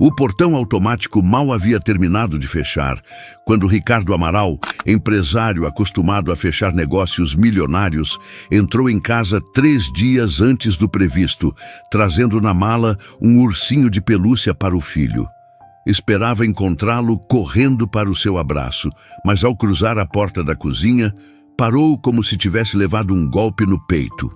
O portão automático mal havia terminado de fechar, quando Ricardo Amaral, empresário acostumado a fechar negócios milionários, entrou em casa 3 dias antes do previsto, trazendo na mala um ursinho de pelúcia para o filho. Esperava encontrá-lo correndo para o seu abraço, mas ao cruzar a porta da cozinha, parou como se tivesse levado um golpe no peito.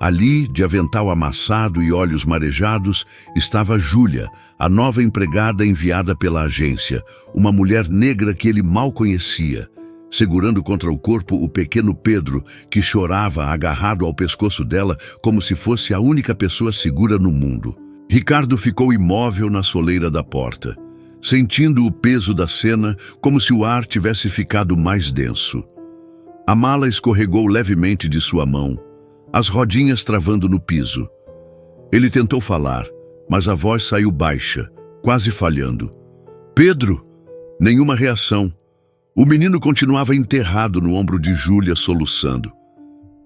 Ali, de avental amassado e olhos marejados, estava Júlia, a nova empregada enviada pela agência, uma mulher negra que ele mal conhecia, segurando contra o corpo o pequeno Pedro, que chorava agarrado ao pescoço dela como se fosse a única pessoa segura no mundo. Ricardo ficou imóvel na soleira da porta, sentindo o peso da cena como se o ar tivesse ficado mais denso. A mala escorregou levemente de sua mão, as rodinhas travando no piso. Ele tentou falar, mas a voz saiu baixa, quase falhando. Pedro! Nenhuma reação. O menino continuava enterrado no ombro de Júlia, soluçando.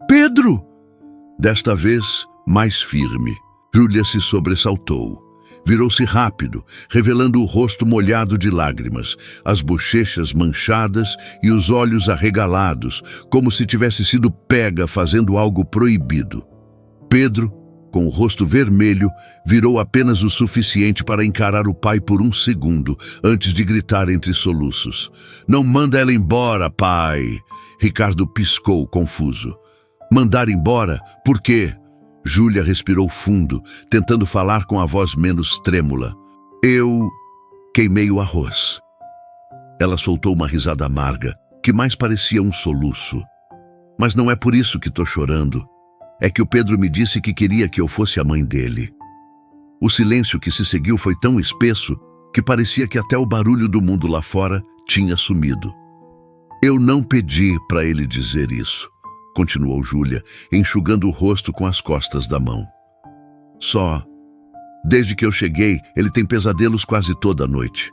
Pedro! Desta vez, mais firme. Júlia se sobressaltou. Virou-se rápido, revelando o rosto molhado de lágrimas, as bochechas manchadas e os olhos arregalados, como se tivesse sido pega fazendo algo proibido. Pedro, com o rosto vermelho, virou apenas o suficiente para encarar o pai por um segundo, antes de gritar entre soluços. Não manda ela embora, pai! Ricardo piscou, confuso. Mandar embora? Por quê? Júlia respirou fundo, tentando falar com a voz menos trêmula. Eu queimei o arroz. Ela soltou uma risada amarga, que mais parecia um soluço. Mas não é por isso que estou chorando. É que o Pedro me disse que queria que eu fosse a mãe dele. O silêncio que se seguiu foi tão espesso que parecia que até o barulho do mundo lá fora tinha sumido. Eu não pedi para ele dizer isso, continuou Júlia, enxugando o rosto com as costas da mão. Só, desde que eu cheguei, ele tem pesadelos quase toda noite.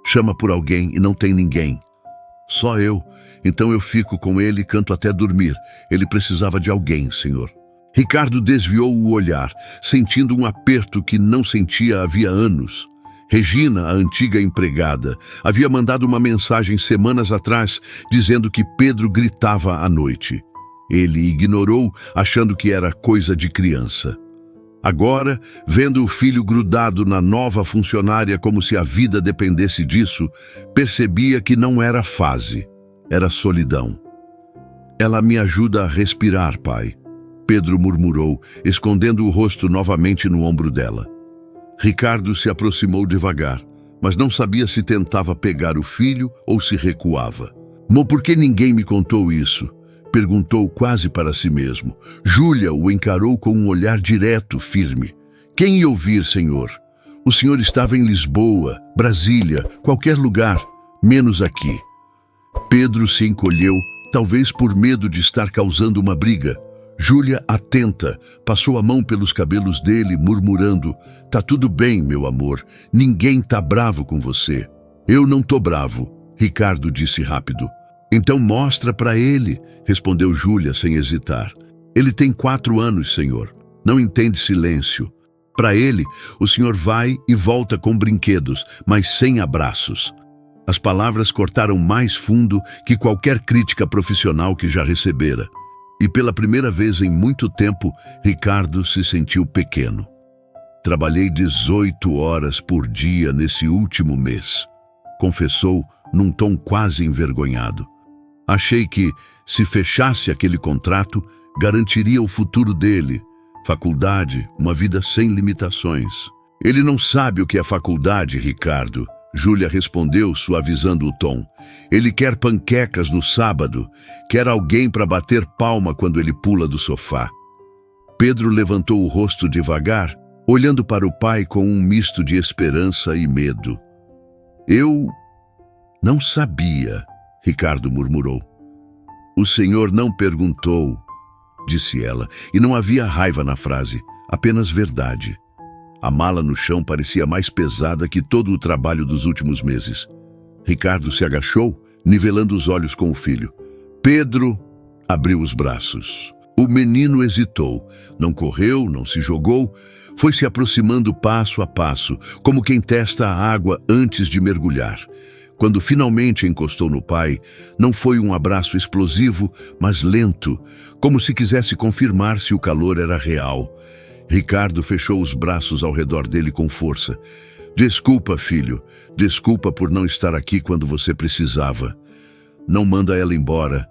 Chama por alguém e não tem ninguém. Só eu, então eu fico com ele e canto até dormir. Ele precisava de alguém, senhor. Ricardo desviou o olhar, sentindo um aperto que não sentia havia anos. Regina, a antiga empregada, havia mandado uma mensagem semanas atrás, dizendo que Pedro gritava à noite. Ele ignorou, achando que era coisa de criança. Agora, vendo o filho grudado na nova funcionária como se a vida dependesse disso, percebia que não era fase, era solidão. Ela me ajuda a respirar, pai, Pedro murmurou, escondendo o rosto novamente no ombro dela. Ricardo se aproximou devagar, mas não sabia se tentava pegar o filho ou se recuava. Por que ninguém me contou isso? Perguntou quase para si mesmo. Júlia o encarou com um olhar direto, firme. Quem ia ouvir, senhor? O senhor estava em Lisboa, Brasília, qualquer lugar, menos aqui. Pedro se encolheu, talvez por medo de estar causando uma briga. Júlia, atenta, passou a mão pelos cabelos dele, murmurando: Tá tudo bem, meu amor, ninguém tá bravo com você. Eu não tô bravo, Ricardo disse rápido. Então mostra para ele, respondeu Júlia sem hesitar. Ele tem 4 anos, senhor. Não entende silêncio. Para ele, o senhor vai e volta com brinquedos, mas sem abraços. As palavras cortaram mais fundo que qualquer crítica profissional que já recebera. E pela primeira vez em muito tempo, Ricardo se sentiu pequeno. Trabalhei 18 horas por dia nesse último mês, confessou num tom quase envergonhado. Achei que, se fechasse aquele contrato, garantiria o futuro dele. Faculdade, uma vida sem limitações. Ele não sabe o que é faculdade, Ricardo, Júlia respondeu, suavizando o tom. Ele quer panquecas no sábado, quer alguém para bater palma quando ele pula do sofá. Pedro levantou o rosto devagar, olhando para o pai com um misto de esperança e medo. Eu não sabia, Ricardo murmurou. O senhor não perguntou, disse ela, e não havia raiva na frase, apenas verdade. A mala no chão parecia mais pesada que todo o trabalho dos últimos meses. Ricardo se agachou, nivelando os olhos com o filho. Pedro abriu os braços. O menino hesitou, não correu, não se jogou, Foi se aproximando passo a passo, como quem testa a água antes de mergulhar. Quando finalmente encostou no pai, não foi um abraço explosivo, mas lento, como se quisesse confirmar se o calor era real. Ricardo fechou os braços ao redor dele com força. Desculpa, filho. Desculpa por não estar aqui quando você precisava. Não manda ela embora.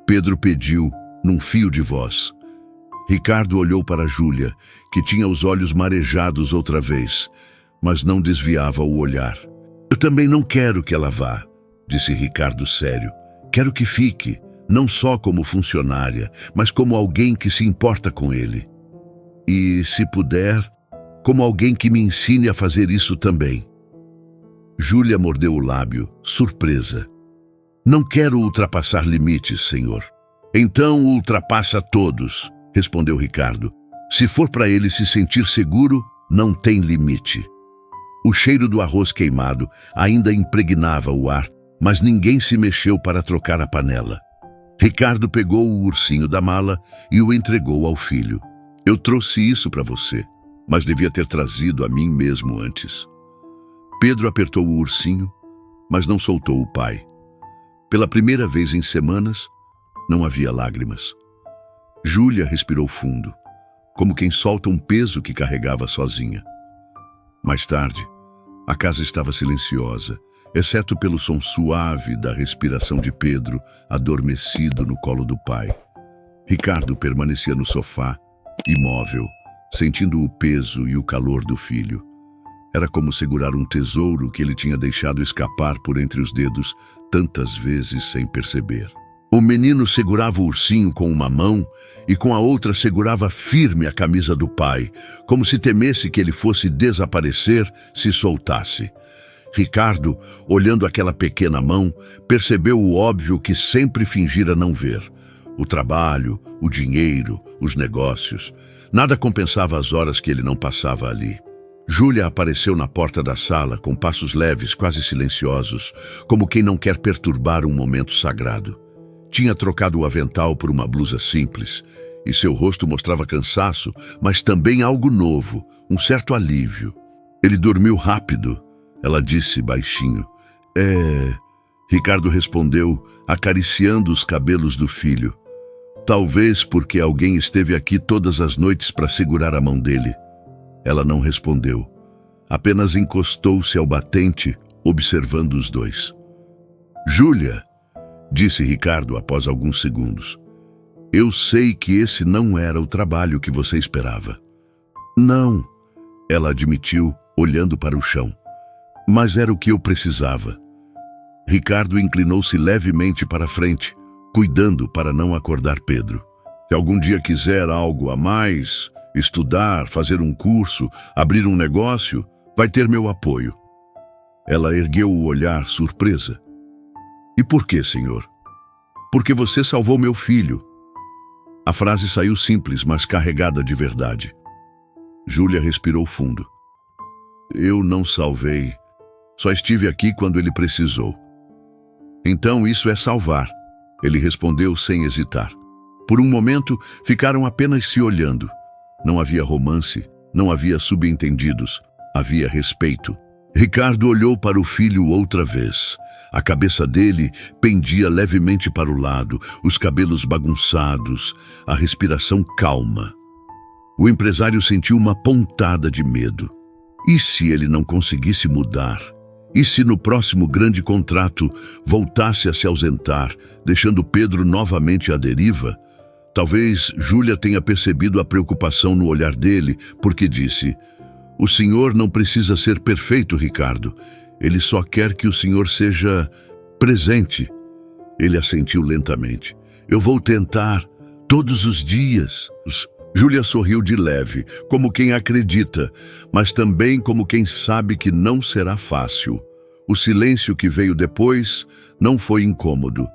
Pedro pediu, num fio de voz. Ricardo olhou para Júlia, que tinha os olhos marejados outra vez, mas não desviava o olhar. Eu também não quero que ela vá, disse Ricardo sério. Quero que fique, não só como funcionária, mas como alguém que se importa com ele. E, se puder, como alguém que me ensine a fazer isso também. Júlia mordeu o lábio, surpresa. Não quero ultrapassar limites, senhor. Então ultrapassa todos, respondeu Ricardo. Se for para ele se sentir seguro, não tem limite. O cheiro do arroz queimado ainda impregnava o ar, mas ninguém se mexeu para trocar a panela. Ricardo pegou o ursinho da mala e o entregou ao filho. Eu trouxe isso para você, mas devia ter trazido a mim mesmo antes. Pedro apertou o ursinho, mas não soltou o pai. Pela primeira vez em semanas, não havia lágrimas. Júlia respirou fundo, como quem solta um peso que carregava sozinha. Mais tarde, a casa estava silenciosa, exceto pelo som suave da respiração de Pedro, adormecido no colo do pai. Ricardo permanecia no sofá, imóvel, sentindo o peso e o calor do filho. Era como segurar um tesouro que ele tinha deixado escapar por entre os dedos tantas vezes sem perceber. O menino segurava o ursinho com uma mão e com a outra segurava firme a camisa do pai, como se temesse que ele fosse desaparecer se soltasse. Ricardo, olhando aquela pequena mão, percebeu o óbvio que sempre fingira não ver. O trabalho, o dinheiro, os negócios. Nada compensava as horas que ele não passava ali. Júlia apareceu na porta da sala com passos leves, quase silenciosos, como quem não quer perturbar um momento sagrado. Tinha trocado o avental por uma blusa simples, e seu rosto mostrava cansaço, mas também algo novo, um certo alívio. Ele dormiu rápido, ela disse baixinho. Ricardo respondeu, acariciando os cabelos do filho. Talvez porque alguém esteve aqui todas as noites para segurar a mão dele. Ela não respondeu, apenas encostou-se ao batente, observando os dois. Júlia, disse Ricardo após alguns segundos. Eu sei que esse não era o trabalho que você esperava. Não, ela admitiu, olhando para o chão. Mas era o que eu precisava. Ricardo inclinou-se levemente para a frente, cuidando para não acordar Pedro. Se algum dia quiser algo a mais, estudar, fazer um curso, abrir um negócio, vai ter meu apoio. Ela ergueu o olhar, surpresa. E por quê, senhor? Porque você salvou meu filho. A frase saiu simples, mas carregada de verdade. Júlia respirou fundo. Eu não salvei. Só estive aqui quando ele precisou. Então isso é salvar, ele respondeu sem hesitar. Por um momento, ficaram apenas se olhando. Não havia romance, não havia subentendidos, havia respeito. Ricardo olhou para o filho outra vez. A cabeça dele pendia levemente para o lado, os cabelos bagunçados, a respiração calma. O empresário sentiu uma pontada de medo. E se ele não conseguisse mudar? E se no próximo grande contrato voltasse a se ausentar, deixando Pedro novamente à deriva? Talvez Júlia tenha percebido a preocupação no olhar dele, porque disse: o senhor não precisa ser perfeito, Ricardo. Ele só quer que o senhor seja presente. Ele assentiu lentamente. Eu vou tentar, todos os dias. Júlia sorriu de leve, como quem acredita, mas também como quem sabe que não será fácil. O silêncio que veio depois não foi incômodo.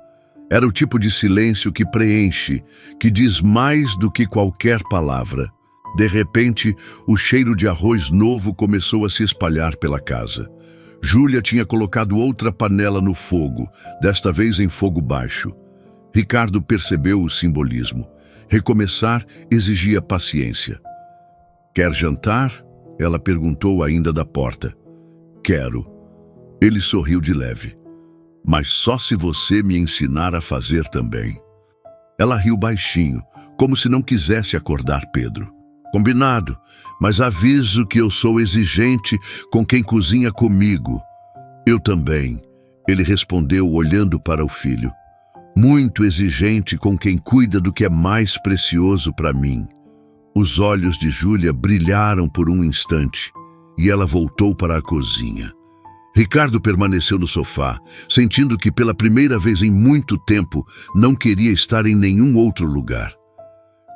Era o tipo de silêncio que preenche, que diz mais do que qualquer palavra. De repente, o cheiro de arroz novo começou a se espalhar pela casa. Júlia tinha colocado outra panela no fogo, desta vez em fogo baixo. Ricardo percebeu o simbolismo. Recomeçar exigia paciência. Quer jantar? Ela perguntou ainda da porta. Quero. Ele sorriu de leve. Mas só se você me ensinar a fazer também. Ela riu baixinho, como se não quisesse acordar Pedro. Combinado, mas aviso que eu sou exigente com quem cozinha comigo. Eu também, ele respondeu olhando para o filho. Muito exigente com quem cuida do que é mais precioso para mim. Os olhos de Júlia brilharam por um instante e ela voltou para a cozinha. Ricardo permaneceu no sofá, sentindo que pela primeira vez em muito tempo não queria estar em nenhum outro lugar.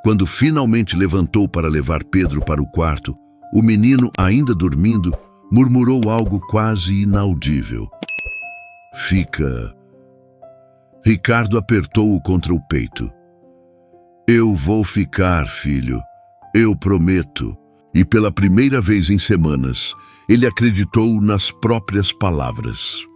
Quando finalmente levantou para levar Pedro para o quarto, o menino, ainda dormindo, murmurou algo quase inaudível. Fica... Ricardo apertou-o contra o peito. Eu vou ficar, filho. Eu prometo. E pela primeira vez em semanas, ele acreditou nas próprias palavras.